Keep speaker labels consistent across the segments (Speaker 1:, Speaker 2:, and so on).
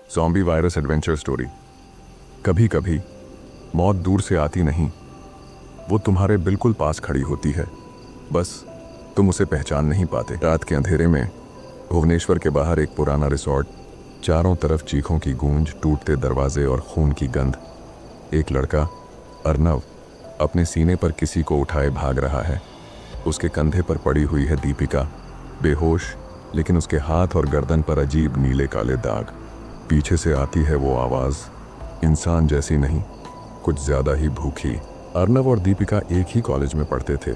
Speaker 1: Zombie virus adventure story. कभी कभी मौत दूर से आती नहीं, वो तुम्हारे बिल्कुल पास खड़ी होती है, बस तुम उसे पहचान नहीं पाते। रात के अंधेरे में भुवनेश्वर के बाहर एक पुराना रिसॉर्ट, चारों तरफ चीखों की गूंज, टूटते दरवाजे और खून की गंध। एक लड़का, अर्नव, अपने सीने पर किसी को उठाए भाग रहा है। उसके कंधे पर पड़ी हुई है दीपिका, बेहोश, लेकिन उसके हाथ और गर्दन पर अजीब नीले काले दाग। पीछे से आती है वो आवाज़, इंसान जैसी नहीं, कुछ ज़्यादा ही भूखी। अर्नव और दीपिका एक ही कॉलेज में पढ़ते थे।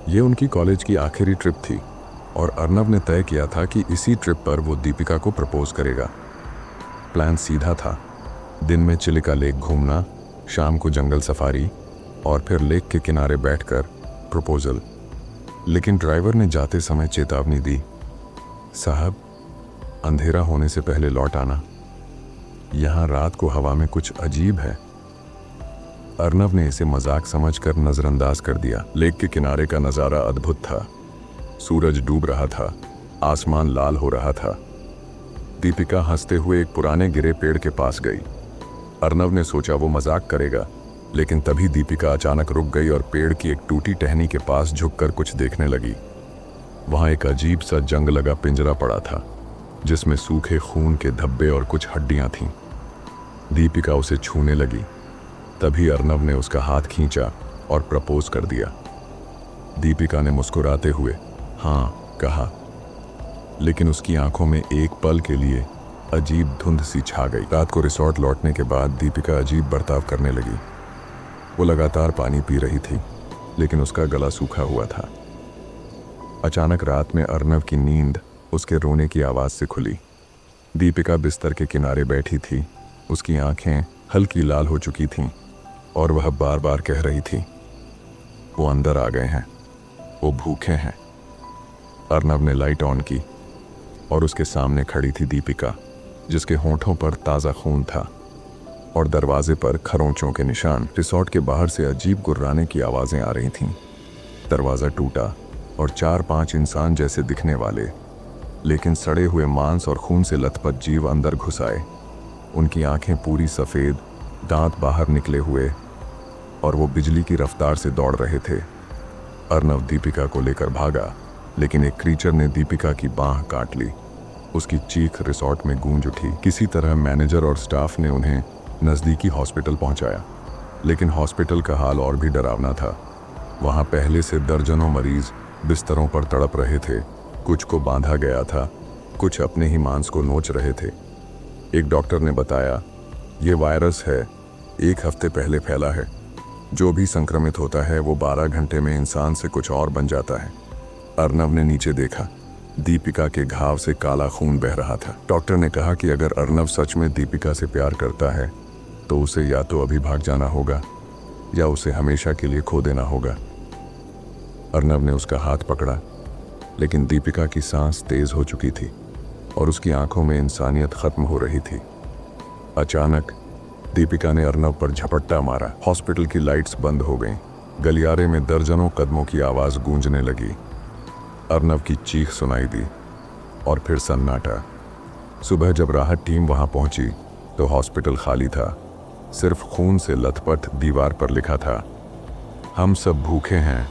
Speaker 1: ये उनकी कॉलेज की आखिरी ट्रिप थी और अर्नव ने तय किया था कि इसी ट्रिप पर वो दीपिका को प्रपोज करेगा। प्लान सीधा था, दिन में चिलिका लेक घूमना, शाम को जंगल सफारी और फिर लेक के किनारे बैठकर प्रपोजल। लेकिन ड्राइवर ने जाते समय चेतावनी दी, साहब, अंधेरा होने से पहले लौट आना, यहाँ रात को हवा में कुछ अजीब है। अर्नव ने इसे मजाक समझकर नजरअंदाज कर दिया। लेक के किनारे का नज़ारा अद्भुत था। सूरज डूब रहा था, आसमान लाल हो रहा था। दीपिका हंसते हुए एक पुराने गिरे पेड़ के पास गई। अर्नव ने सोचा वो मजाक करेगा, लेकिन तभी दीपिका अचानक रुक गई और पेड़ की एक टूटी टहनी के पास झुककर कुछ देखने लगी। वहाँ एक अजीब सा जंग लगा पिंजरा पड़ा था, जिसमें सूखे खून के धब्बे और कुछ हड्डियां थीं। दीपिका उसे छूने लगी। तभी अर्नव ने उसका हाथ खींचा और प्रपोज कर दिया। दीपिका ने मुस्कुराते हुए हाँ कहा, लेकिन उसकी आंखों में एक पल के लिए अजीब धुंध सी छा गई। रात को रिसॉर्ट लौटने के बाद दीपिका अजीब बर्ताव करने लगी। वो लगातार पानी पी रही थी, लेकिन उसका गला सूखा हुआ था। अचानक रात में अर्नव की नींद उसके रोने की आवाज़ से खुली। दीपिका बिस्तर के किनारे बैठी थी, उसकी आंखें हल्की लाल हो चुकी थीं और वह बार बार कह रही थी, वो अंदर आ गए हैं, वो भूखे हैं। अर्नव ने लाइट ऑन की और उसके सामने खड़ी थी दीपिका, जिसके होंठों पर ताज़ा खून था और दरवाजे पर खरोंचों के निशान। रिसॉर्ट के बाहर से अजीब गुर्राने की आवाज़ें आ रही थीं। दरवाज़ा टूटा और 4-5 इंसान जैसे दिखने वाले, लेकिन सड़े हुए मांस और खून से लथपथ जीव अंदर घुस आए। उनकी आंखें पूरी सफ़ेद, दांत बाहर निकले हुए, और वो बिजली की रफ्तार से दौड़ रहे थे। अर्नव दीपिका को लेकर भागा, लेकिन एक क्रीचर ने दीपिका की बांह काट ली। उसकी चीख रिसॉर्ट में गूंज उठी। किसी तरह मैनेजर और स्टाफ ने उन्हें नज़दीकी हॉस्पिटल पहुंचाया, लेकिन हॉस्पिटल का हाल और भी डरावना था। वहाँ पहले से दर्जनों मरीज बिस्तरों पर तड़प रहे थे। कुछ को बांधा गया था, कुछ अपने ही मांस को नोच रहे थे। एक डॉक्टर ने बताया, ये वायरस है, 1 हफ्ते पहले फैला है। जो भी संक्रमित होता है वो 12 घंटे में इंसान से कुछ और बन जाता है। अर्नव ने नीचे देखा, दीपिका के घाव से काला खून बह रहा था। डॉक्टर ने कहा कि अगर अर्नव सच में दीपिका से प्यार करता है तो उसे या तो अभी भाग जाना होगा या उसे हमेशा के लिए खो देना होगा। अर्नव ने उसका हाथ पकड़ा, लेकिन दीपिका की सांस तेज हो चुकी थी और उसकी आंखों में इंसानियत खत्म हो रही थी। अचानक दीपिका ने अर्नव पर झपट्टा मारा। हॉस्पिटल की लाइट्स बंद हो गईं। गलियारे में दर्जनों कदमों की आवाज़ गूंजने लगी। अर्नव की चीख सुनाई दी और फिर सन्नाटा। सुबह जब राहत टीम वहां पहुंची तो हॉस्पिटल खाली था। सिर्फ खून से लथपथ दीवार पर लिखा था, हम सब भूखे हैं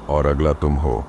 Speaker 1: और अगला तुम हो।